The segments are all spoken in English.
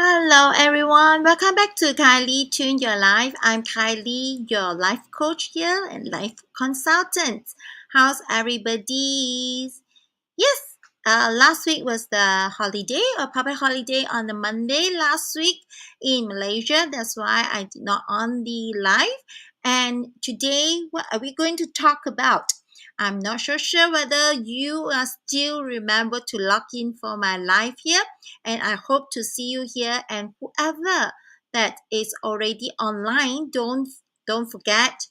Hello, everyone. Welcome back to Kylie Tune Your Life. I'm Kylie, your life coach here and life consultant. How's everybody? Yes, last week was the holiday or public holiday on the Monday last week in Malaysia. That's why I did not on the live. And today, what are we going to talk about? I'm not so sure whether you are still remember to log in for my live here, and I hope to see you here. And whoever that is already online, don't forget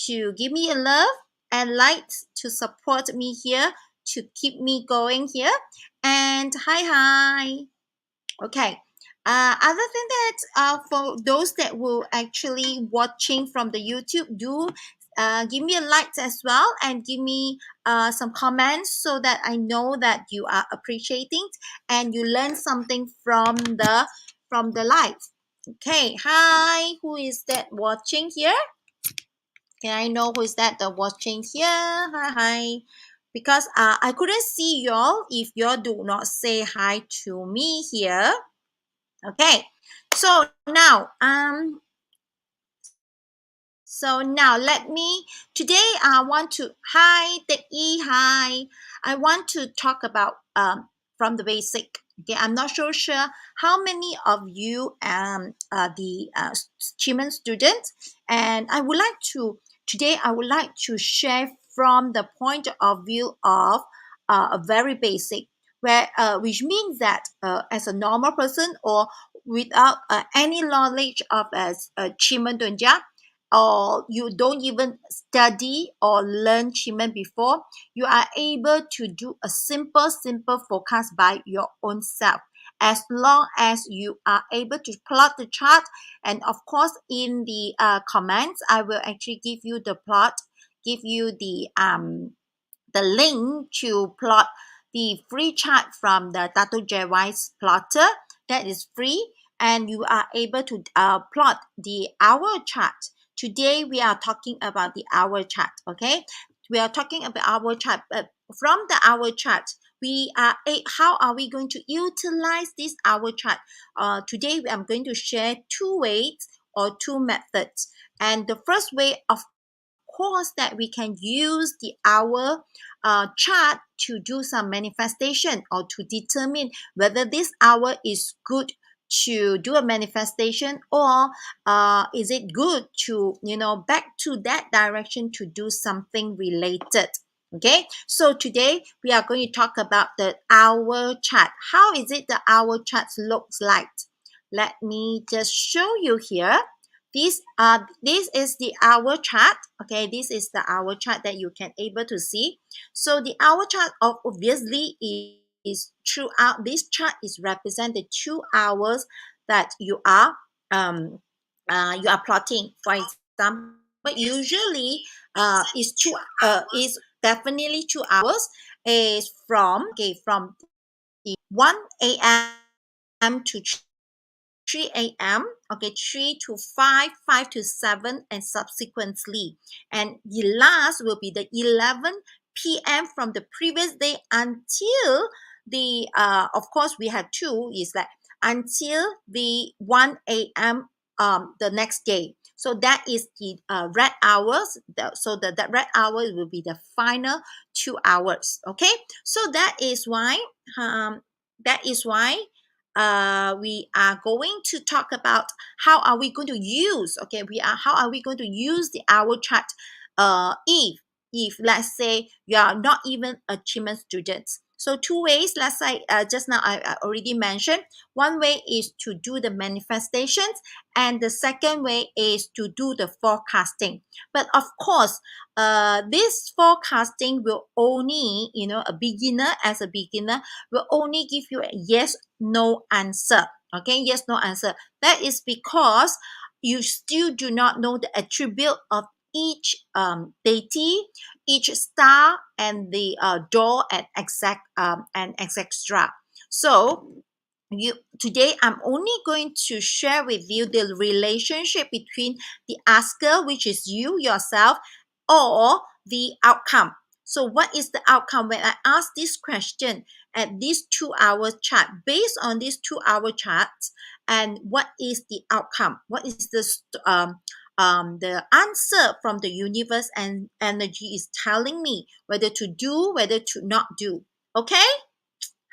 to give me a love and likes to support me here to keep me going here. And hi. Okay. Other than that, for those that will actually watching from the YouTube, do give me a like as well and give me some comments so that I know that you are appreciating and you learn something from the live. Okay. Hi. Who is that watching here? Can I know who is that watching here? Hi. Because I couldn't see y'all if y'all do not say hi to me here. Okay. So now, let me, today I want to, hi, Teki, hi. I want to talk about from the basic. Okay, I'm not so sure how many of you are the Chiman students, and today I would like to share from the point of view of a very basic, which means that as a normal person or without any knowledge of as Chiman Dun Jia, or you don't even study or learn Chiman before, you are able to do a simple forecast by your own self. As long as you are able to plot the chart, and of course, in the comments, I will actually give you the plot, give you the link to plot the free chart from the Tato JY's plotter that is free, and you are able to plot the hour chart. Today we are talking about the hour chart. Okay, we are talking about hour chart, but from the hour chart, how are we going to utilize this hour chart? Today I'm going to share two ways or two methods, and the first way, of course, that we can use the hour chart to do some manifestation or to determine whether this hour is good to do a manifestation, or is it good to back to that direction to do something related. Okay, so today we are going to talk about the hour chart. How is it the hour chart looks like? Let me just show you here. This is the hour chart. Okay, this is the hour chart that you can able to see. So the hour chart obviously is throughout. This chart is represented 2 hours that you are plotting. For example, but usually is definitely 2 hours, is from the 1 a.m. to 3 a.m. Okay, 3 to 5, 5 to 7, and subsequently. And the last will be the 11 p.m. from the previous day until the, of course, we have two, is like until the 1 a.m. The next day. So that is the red hours. That red hour will be the final 2 hours. Okay, so that is why we are going to talk about how are we going to use, how are we going to use the hour chart if let's say you are not even a achievement student. So two ways, let's say just now I already mentioned. One way is to do the manifestations, and the second way is to do the forecasting. But of course, this forecasting will only, a beginner, as a beginner, will only give you a yes no answer. Okay, yes no answer. That is because you still do not know the attribute of each deity, each star, and the door, and etc. So today I'm only going to share with you the relationship between the asker, which is you yourself, or the outcome. So what is the outcome when I ask this question at this 2 hour chart? Based on this 2 hour chart, and what is the outcome, what is the answer from the universe and energy is telling me whether to do, whether to not do. Okay.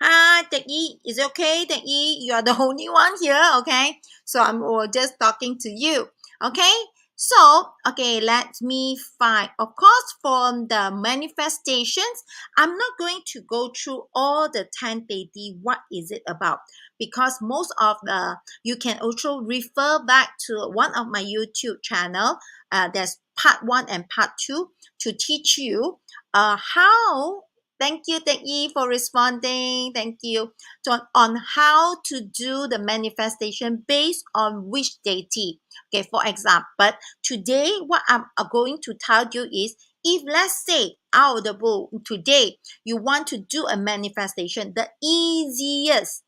Hi, Tech Yi. Is it okay, Tech Yi? You are the only one here, okay? So I'm just talking to you, okay? So, okay, let me find. Of course, from the manifestations, I'm not going to go through all the 10 deity. What is it about? Because most of the, you can also refer back to one of my YouTube channel. There's part 1 and part 2 to teach you how. Thank you, Thank you for responding. Thank you. So on how to do the manifestation based on which deity. Okay, for example, but today what I'm going to tell you is, if let's say out of the blue today you want to do a manifestation, the easiest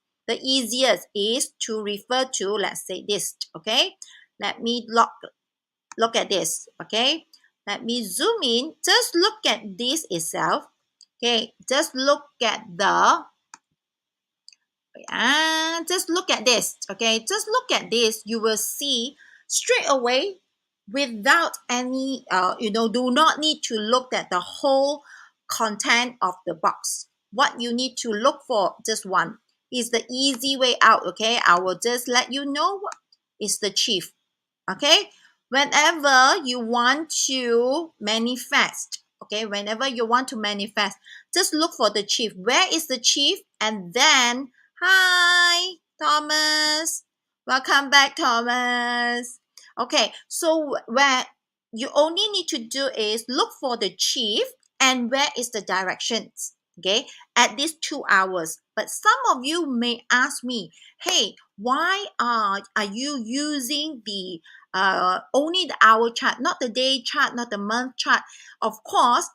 is to refer to, let's say this. Okay, let me look at this. Okay, let me zoom in. Just look at this itself. Okay, just look at just look at this. Okay, just look at this. You will see straight away without any, do not need to look at the whole content of the box. What you need to look for, just one, is the easy way out. Okay, I will just let you know what is the chief. Okay, whenever you want to manifest, okay, whenever you want to manifest, just look for the chief. Where is the chief? And then, hi, Thomas. Welcome back, Thomas. Okay, so where you only need to do is look for the chief and where is the directions. Okay, at these 2 hours. But some of you may ask me, hey, why are you using the only the hour chart, not the day chart, not the month chart? Of course,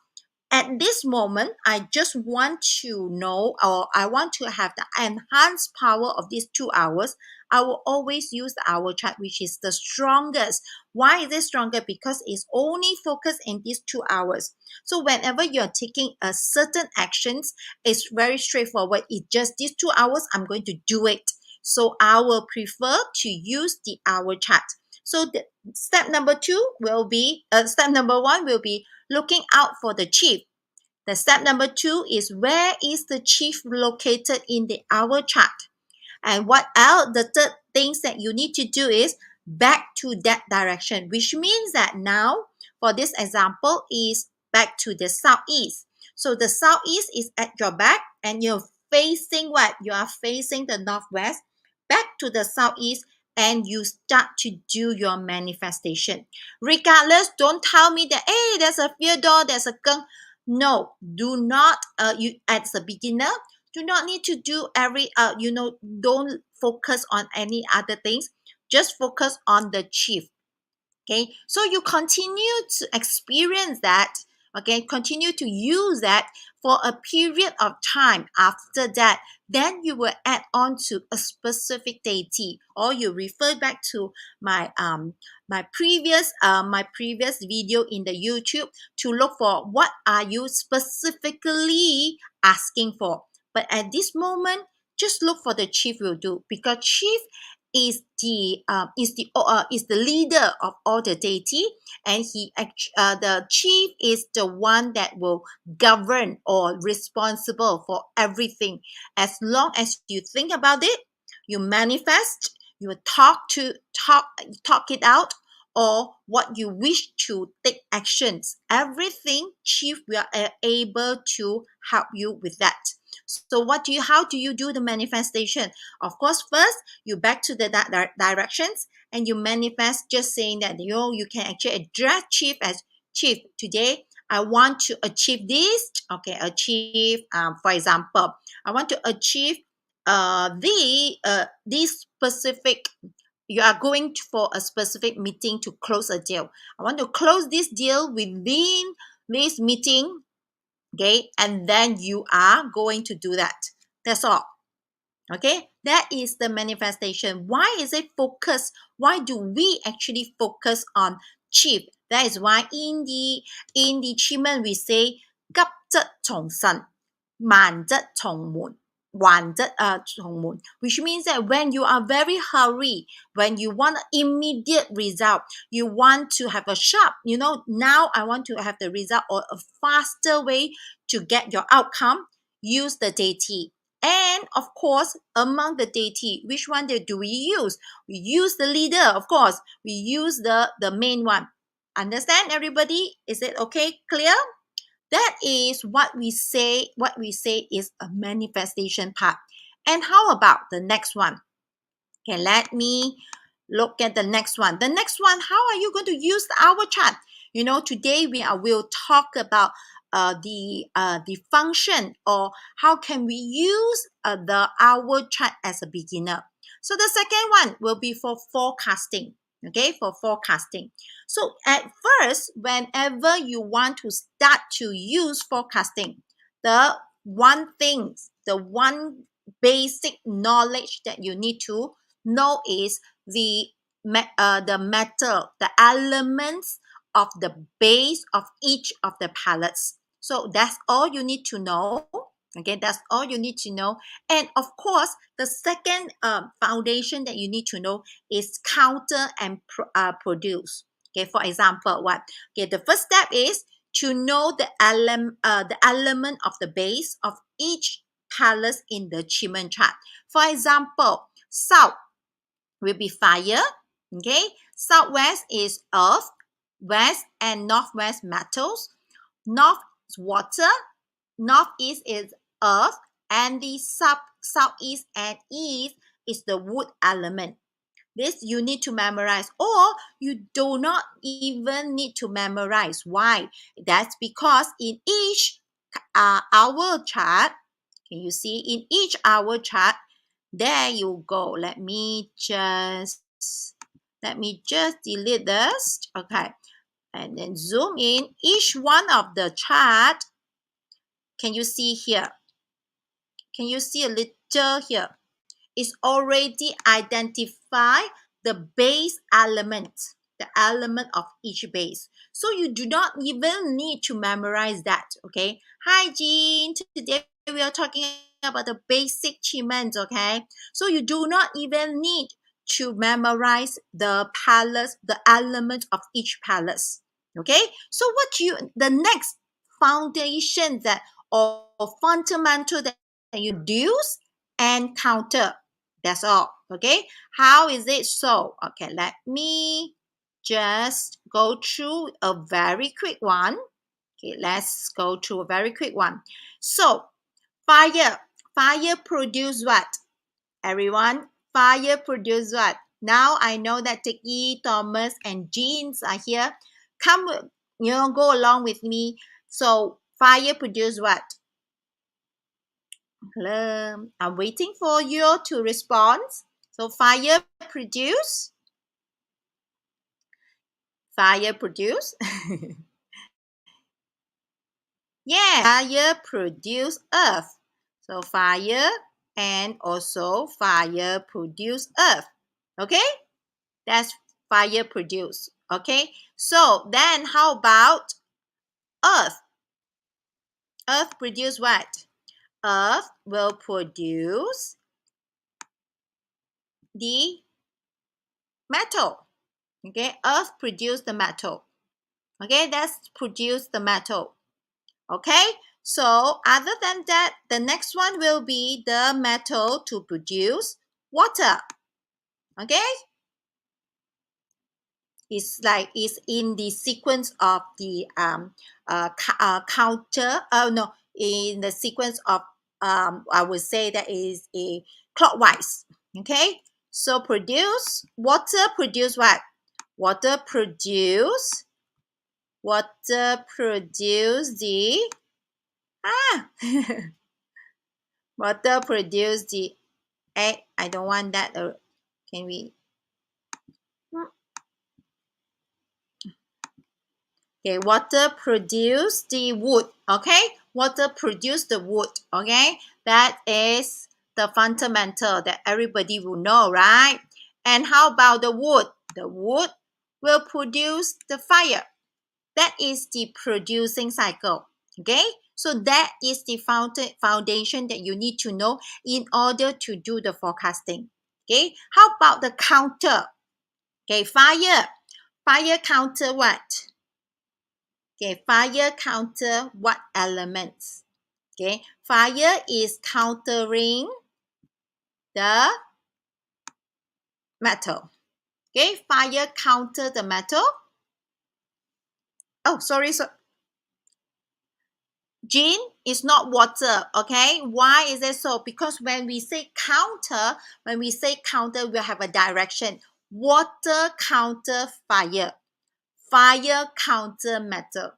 at this moment, I just want to know, or I want to have the enhanced power of these 2 hours. I will always use the hour chart, which is the strongest. Why is it stronger? Because it's only focused in these 2 hours. So whenever you're taking a certain actions, it's very straightforward. It's just these 2 hours, I'm going to do it. So I will prefer to use the hour chart. So the step number 2 will be, step number 1 will be looking out for the chief. The step number 2 is, where is the chief located in the hour chart? And what else? The third things that you need to do is back to that direction, which means that now, for this example, is back to the southeast. So the southeast is at your back and you're facing what? You are facing the northwest, back to the southeast, and you start to do your manifestation. Regardless, don't tell me that, hey, there's a fear door, there's a gun. No, do not, you as a beginner, do not need to do don't focus on any other things. Just focus on the chief. Okay, so you continue to experience that. Okay, continue to use that for a period of time. After that, then you will add on to a specific deity, or you refer back to my previous video in the YouTube to look for what are you specifically asking for. But at this moment, just look for the chief will do, because chief is the leader of all the deity, and the chief is the one that will govern or responsible for everything. As long as you think about it, you manifest, you talk it out, or what you wish to take actions, everything chief will able to help you with that. So how do you do the manifestation? Of course, first you back to the directions and you manifest, just saying that you can actually address chief as, chief, today I want to achieve this. Okay, achieve, for example, I want to achieve this specific, you are going for a specific meeting to close a deal. I want to close this deal within this meeting. Okay, and then you are going to do that. That's all. Okay, that is the manifestation. Why is it focused? Why do we actually focus on chief? That is why in the Qi Men we say 急則從神，慢則從門. which means that when you are very hurry, when you want an immediate result, you want to have a sharp, now I want to have the result or a faster way to get your outcome, use the deity. And of course, among the deity, which one do we use? We use the leader, of course. We use the main one. Understand, everybody? Is it okay? Clear? That is what we say. What we say is a manifestation part. And how about the next one? Okay, let me look at the next one. The next one, how are you going to use the hour chart? Today will talk about the function, or how can we use the hour chart as a beginner. So the second one will be for forecasting. Okay, for forecasting. So at first, whenever you want to start to use forecasting, the one basic knowledge that you need to know is the metal, the elements of the base of each of the pallets. So that's all you need to know. Okay, that's all you need to know. And of course, the second foundation that you need to know is counter and produce. Okay, for example, what? Okay, the first step is to know the element of the base of each palette in the achievement chart. For example, south will be fire. Okay, southwest is earth, west and northwest metals, north is water, northeast is earth, and the southeast and east is the wood element. This you need to memorize, or you do not even need to memorize. Why? That's because in each hour chart, can you see in each hour chart, there you go. Let me just delete this. Okay, and then zoom in. Each one of the chart, can you see here? Can you see a little here? It's already identified the base element, the element of each base. So you do not even need to memorize that. Okay. Hi, Jean. Today we are talking about the basic achievements. Okay. So you do not even need to memorize the palettes, the elements of each palette. Okay. So the next foundation that or fundamental that you use and counter. That's all. Okay. How is it so? Okay, let me just go through a very quick one. Okay, let's go through a very quick one. So, fire. Fire produce what? Everyone, fire produce what? Now I know that Teki, Thomas, and Jeans are here. Come, go along with me. So, fire produce what? Hello. I'm waiting for you to respond. So fire produce. Fire produce. Yeah, fire produce earth. So fire and also fire produce earth. Okay? That's fire produce. Okay? So then how about earth? Earth produce what? Earth will produce the metal. Okay? Earth produce the metal. Okay? That's produce the metal. Okay, so other than that, the next one will be the metal to produce water. Okay, it's in the sequence of the counter. Oh no, in the sequence of I would say that is a clockwise. Okay, so produce water. Produce what? Water produce the water produce the I don't want that. Can we? Okay, water produce the wood. Okay, water produce the wood. Okay, that is the fundamental that everybody will know, right? And how about the wood? The wood will produce the fire. That is the producing cycle. Okay, So that is the foundation that you need to know in order to do the forecasting. Okay, how about the counter? Okay, fire. Fire counter what? Okay, fire counter what elements? Okay, fire is countering the metal. Okay, fire counter the metal. Oh, sorry. Gin is not water. Okay, why is it so? Because when we say counter, we have a direction. Water counter fire. Fire counter metal.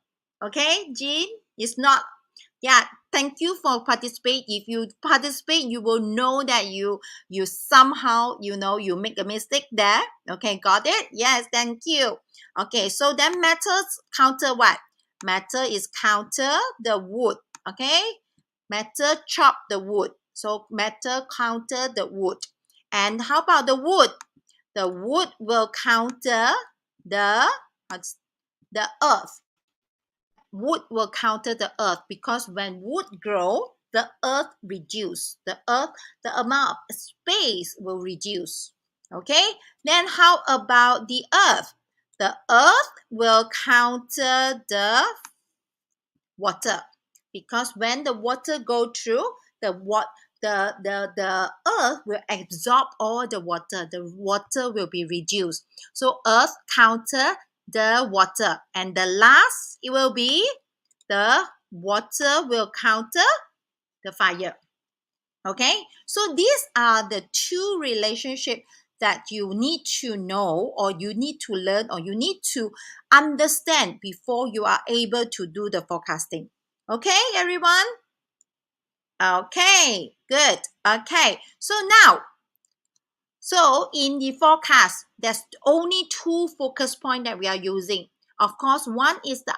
Okay, Jean, it's not. Yeah, thank you for participate. If you participate, you will know that you somehow you make a mistake there. Okay, got it? Yes, thank you. Okay, so then metals counter what? Metal is counter the wood. Okay, metal chop the wood. So metal counter the wood. And how about the wood? The wood will counter the the earth. Wood will counter the earth because when wood grow, the earth reduce. The amount of space will reduce. Okay, then how about the earth? The earth will counter the water because when the water go through the earth will absorb all the water will be reduced. So earth counter the water, and the last it will be the water will counter the fire. Okay, so these are the two relationships that you need to know, or you need to learn, or you need to understand before you are able to do the forecasting. Okay, everyone? Okay, good. Okay, so in the forecast, there's only two focus points that we are using. Of course, one is the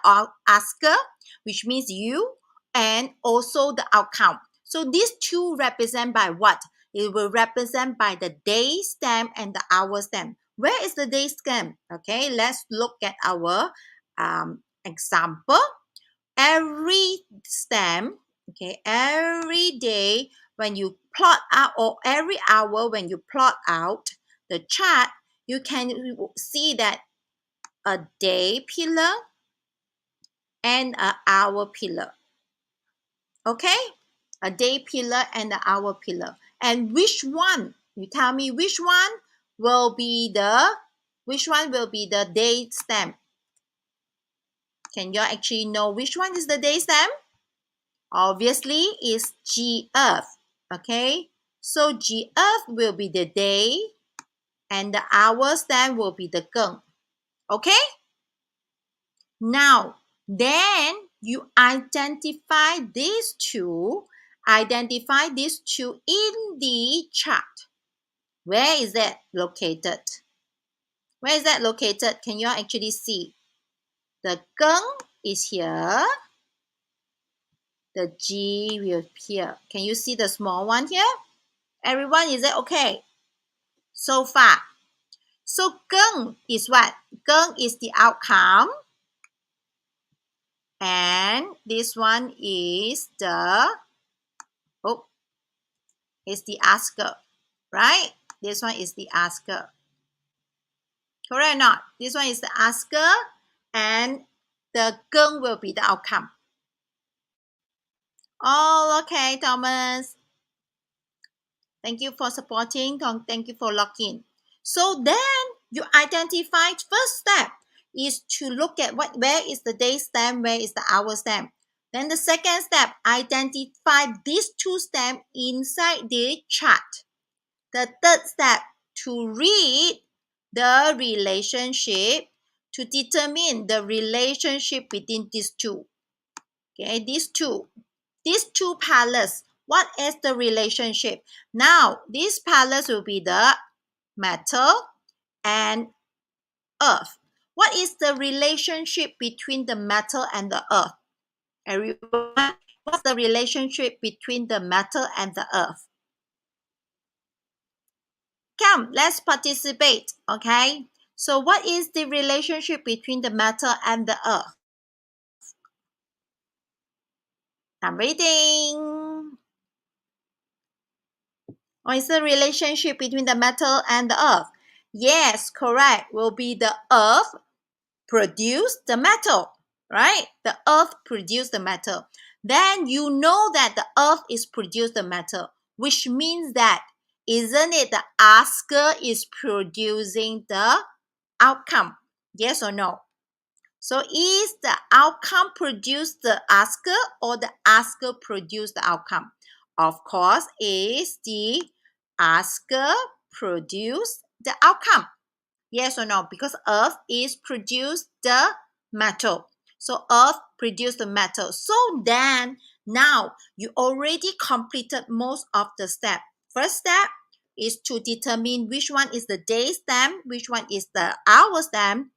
asker, which means you, and also the outcome. So these two represent by what? It will represent by the day stamp and the hour stamp. Where is the day stamp? Okay, let's look at our example. Every stamp, okay, every day when you plot out, or every hour when you plot out the chart, you can see that a day pillar and an hour pillar. Okay, a day pillar and an hour pillar. And which one? You tell me which one will be the day stamp? Can you actually know which one is the day stamp? Obviously, is G Earth. Okay, so G Earth will be the day, and the hour stamp will be the geng. Okay, now then you identify these two. Identify these two in the chart. Where is that located? Where is that located? Can you actually see? The geng is here. The G will appear. Can you see the small one here? Everyone, is it okay so far? So geng is what? Geng is the outcome. And this one is the asker, right? This one is the asker. Correct or not? This one is the asker, and the geng will be the outcome. Oh, okay, Thomas. Thank you for supporting. Thank you for logging. So then you identify, first step is to look at where is the day stamp, where is the hour stamp. Then the second step, identify these two stamps inside the chart. The third step, to read the relationship, to determine the relationship between these two. Okay, these two pillars. What is the relationship? Now, these pillars will be the metal and earth. What is the relationship between the metal and the earth? Everyone, what's the relationship between the metal and the earth? Come, let's participate, okay? So what is the relationship between the metal and the earth? I'm reading. What is the relationship between the metal and the earth? Yes, correct. Will be the earth produce the metal, right? The earth produce the metal. Then you know that the earth is produce the metal, which means that, isn't it, the asker is producing the outcome? Yes or no? So is the outcome produce the asker or the asker produce the outcome? Of course, is the asker produce the outcome. Yes or no? Because earth is produce the metal. So earth produce the metal. So then now you already completed most of the step. First step is to determine which one is the day stamp, which one is the hour stamp,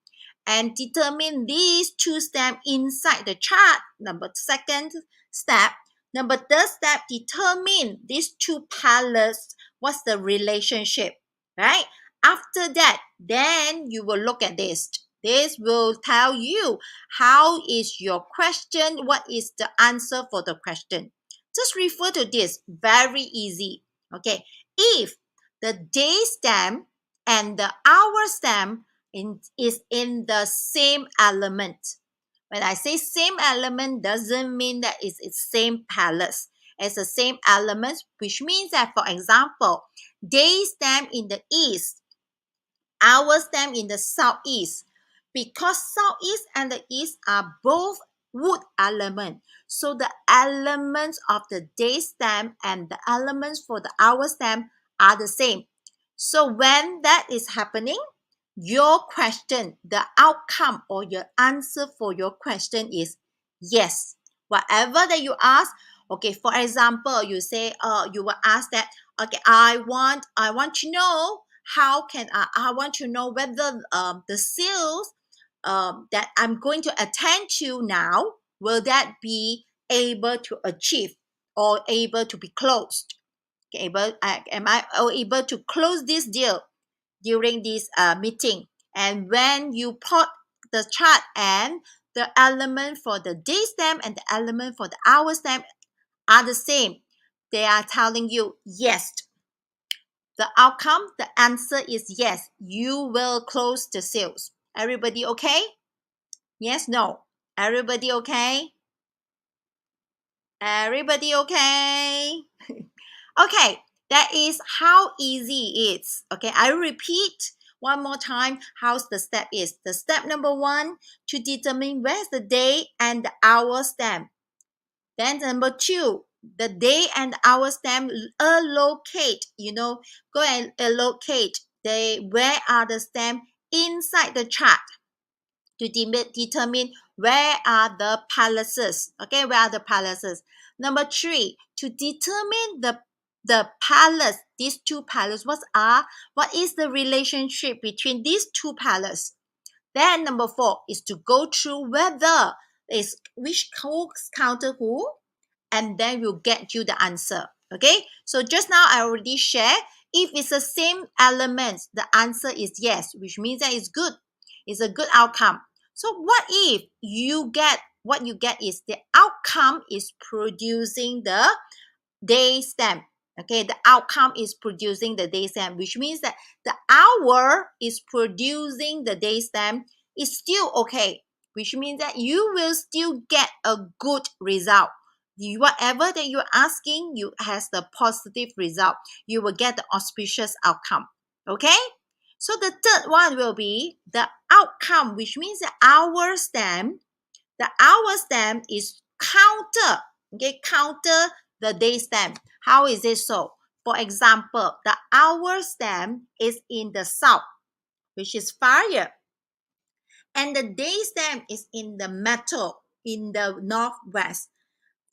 and determine these two steps inside the chart. Number second step. Number third step, determine these two palettes, what's the relationship, right? After that, then you will look at this. This will tell you how is your question, what is the answer for the question. Just refer to this, very easy. Okay, if the day stamp and the hour stamp is in the same element. When I say same element, doesn't mean that it's same palettes. It's the same elements, which means that, for example, day stamp in the east, hour stamp in the southeast. Because southeast and the east are both wood element. So the elements of the day stamp and the elements for the hour stamp are the same. So when that is happening, your question, the outcome or your answer for your question is yes. Whatever that you ask, okay, for example, you say, you will ask that, okay, I want to know how can I want to know whether the sales that I'm going to attend to now, will that be able to achieve or able to be closed? Okay, am I able to close this deal during this meeting? And when you plot the chart and the element for the day stamp and the element for the hour stamp are the same, they are telling you yes. The outcome, the answer is yes. You will close the sales. Everybody okay? Yes, no. Everybody okay? Everybody okay? Okay, that is how easy it is. Okay, I repeat one more time how the step is. The step number one, to determine where's the day and the hour stamp. Then number two, the day and hour stamp allocate, go and allocate where are the stamp inside the chart to determine where are the palaces. Okay, where are the palaces? Number three, to determine the palace, these two palaces, what is the relationship between these two palaces? Then number four is to go through whether is which counter who, and then we'll get you the answer. Okay, so just now I already shared, if it's the same elements, the answer is yes, which means that it's good. It's a good outcome. So what if what you get is the outcome is producing the day stamp. Okay, the outcome is producing the day stamp, which means that the hour is producing the day stamp is still okay, which means that you will still get a good result. Whatever that you're asking, you has the positive result. You will get the auspicious outcome. Okay? So the third one will be the outcome, which means the hour stamp. The hour stamp is counter. Okay, counter the day stamp. How is it so? For example, the hour stamp is in the south, which is fire. And the day stamp is in the metal, in the northwest.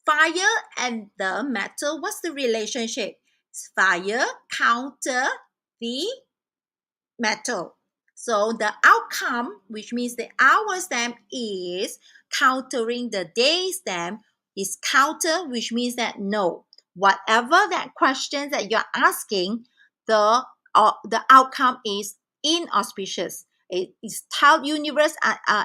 Fire and the metal, what's the relationship? Fire counter the metal. So the outcome, which means the hour stamp is countering the day stamp, is counter, which means that no. Whatever that question that you're asking, the outcome is inauspicious. It is universe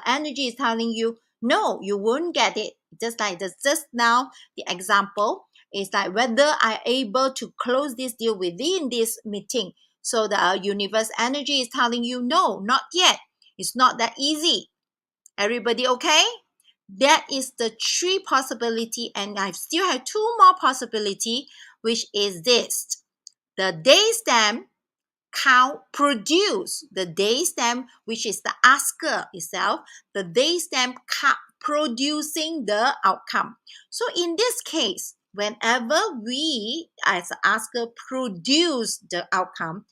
energy is telling you No, you won't get it. Just like this, just now, the example is like whether I able to close this deal within this meeting. So the universe energy is telling you, no, not yet. It's not that easy. Everybody okay? That is the three possibility, and I still have two more possibility, which is this. The day stamp count produce the day stamp, which is the asker itself, the day stamp producing the outcome. So in this case, whenever we as an asker produce the outcome,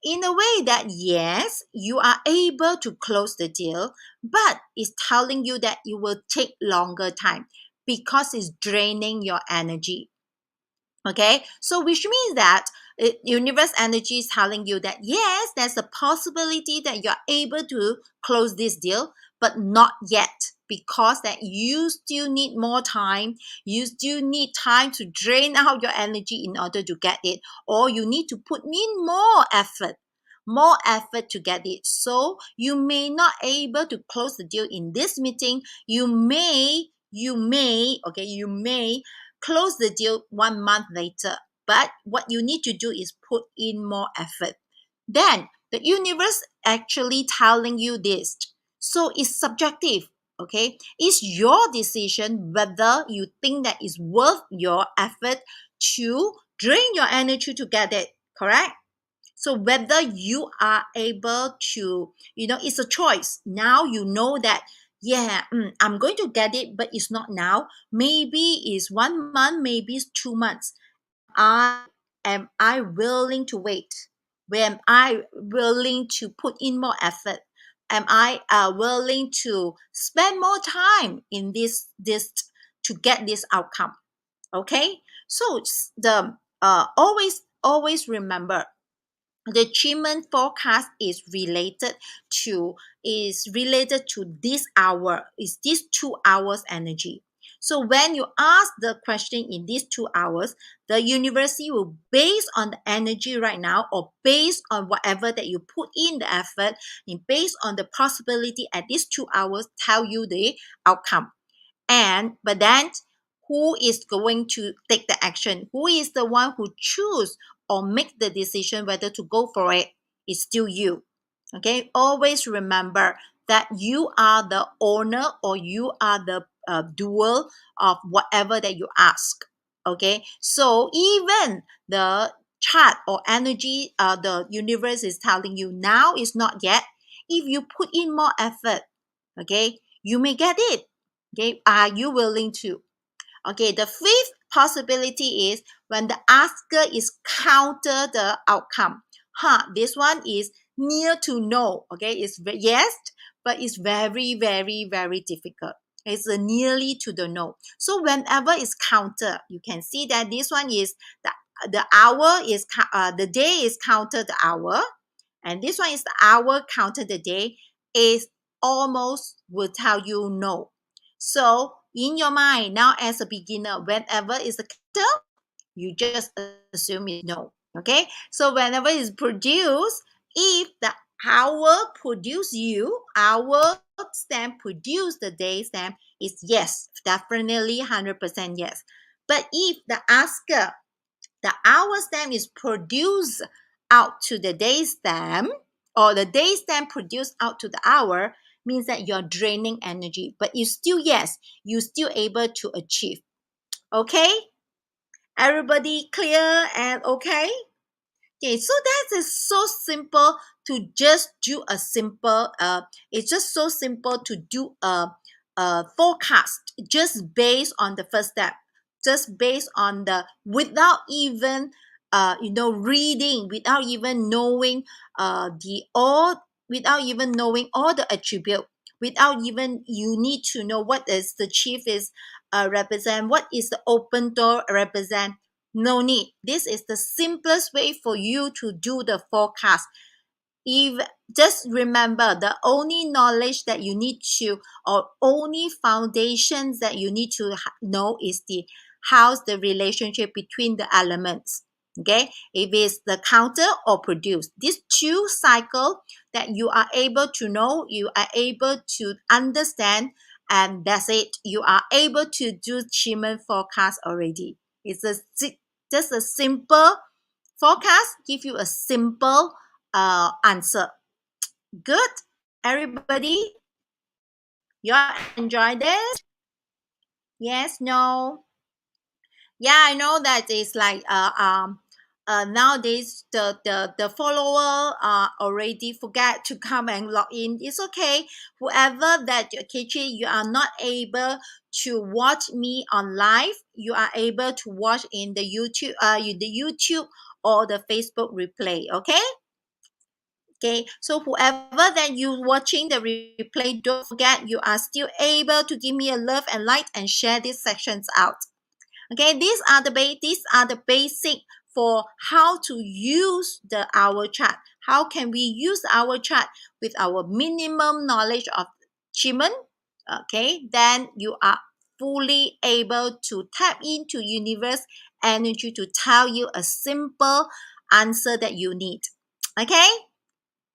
in a way that yes, you are able to close the deal, but it's telling you that it will take longer time because it's draining your energy. Okay, so which means that universe energy is telling you that yes, there's a possibility that you're able to close this deal, but not yet, because that you still need more time. You still need time to drain out your energy in order to get it, or you need to put in more effort to get it. So you may not able to close the deal in this meeting. You may close the deal 1 month later. But what you need to do is put in more effort. Then the universe actually telling you this. So it's subjective. Okay, it's your decision whether you think that it's worth your effort to drain your energy to get it. Correct? So whether you are able to, it's a choice. Now you know that, yeah, I'm going to get it, but it's not now. Maybe it's 1 month, maybe it's 2 months. I am I willing to wait? Am I willing to put in more effort? Am I willing to spend more time in this to get this outcome? Okay, so the always remember, the achievement forecast is related to this hour, is this 2 hours energy. So when you ask the question in these 2 hours, the university will, based on the energy right now, or based on whatever that you put in the effort, and based on the possibility at these 2 hours, tell you the outcome. But then, who is going to take the action? Who is the one who choose or make the decision whether to go for it? It's still you. Okay, always remember that you are the owner, or you are the doer of whatever that you ask. Okay, so even the chart or energy, the universe is telling you now is not yet. If you put in more effort, okay, you may get it. Okay, are you willing to? Okay, the fifth possibility is when the asker is counter the outcome. This one is near to no. Okay, it's yes, but it's very, very, very difficult. It's nearly to the no. So whenever it's counter, you can see that this one is the hour is the day is counter the hour, and this one is the hour counter the day, is almost will tell you no. So in your mind now, as a beginner, whenever it's a counter, you just assume it's no. Okay, so whenever it's produced, if the hour stamp produce the day stamp, is yes, definitely 100% yes. But if the hour stamp is produced out to the day stamp, or the day stamp produced out to the hour, means that you're draining energy, but you still, yes, you still able to achieve. Okay, everybody clear and okay? Okay, so that is so simple to just do a simple, it's just so simple to do a forecast just based on the first step, just based on without even, reading, without even knowing without even knowing all the attribute, without even, you need to know what is the chief is represent, what is the open door represent. No need. This is the simplest way for you to do the forecast. If just remember, the only knowledge that you need to, or only foundations that you need to know, is how's the relationship between the elements. Okay, if it's the counter or produce, these two cycle that you are able to know, you are able to understand, and that's it. You are able to do achievement forecast already. It's just a simple forecast, give you a simple answer. Good, everybody. You enjoy this? Yes, no. Yeah, I know that it's like nowadays the follower already forget to come and log in. It's okay. Whoever that actually you are not able to watch me on live, you are able to watch in the YouTube or the Facebook replay. Okay. Okay, so whoever that you watching the replay, don't forget you are still able to give me a love and like and share these sections out. Okay, these are the basic for how to use the hour chart. How can we use our chart with our minimum knowledge of achievement? Okay, then you are fully able to tap into universe energy to tell you a simple answer that you need. Okay,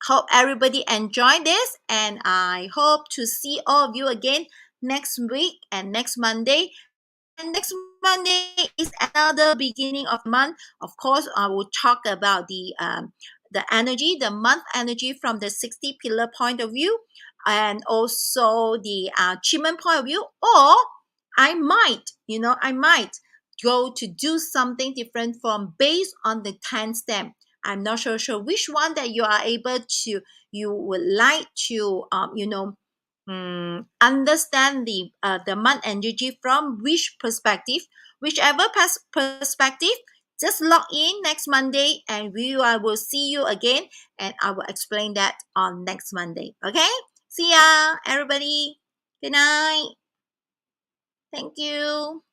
hope everybody enjoyed this, and I hope to see all of you again next week and next Monday. And next Monday is another beginning of month. Of course, I will talk about the energy, the month energy from the 60 pillar point of view, and also the achievement point of view. Or I might go to do something different from based on the 10 stem. I'm not sure which one that you would like to understand the month energy from which perspective, whichever perspective. Just log in next Monday, and I will see you again, and I will explain that on next Monday. Okay, see ya everybody. Good night. Thank you.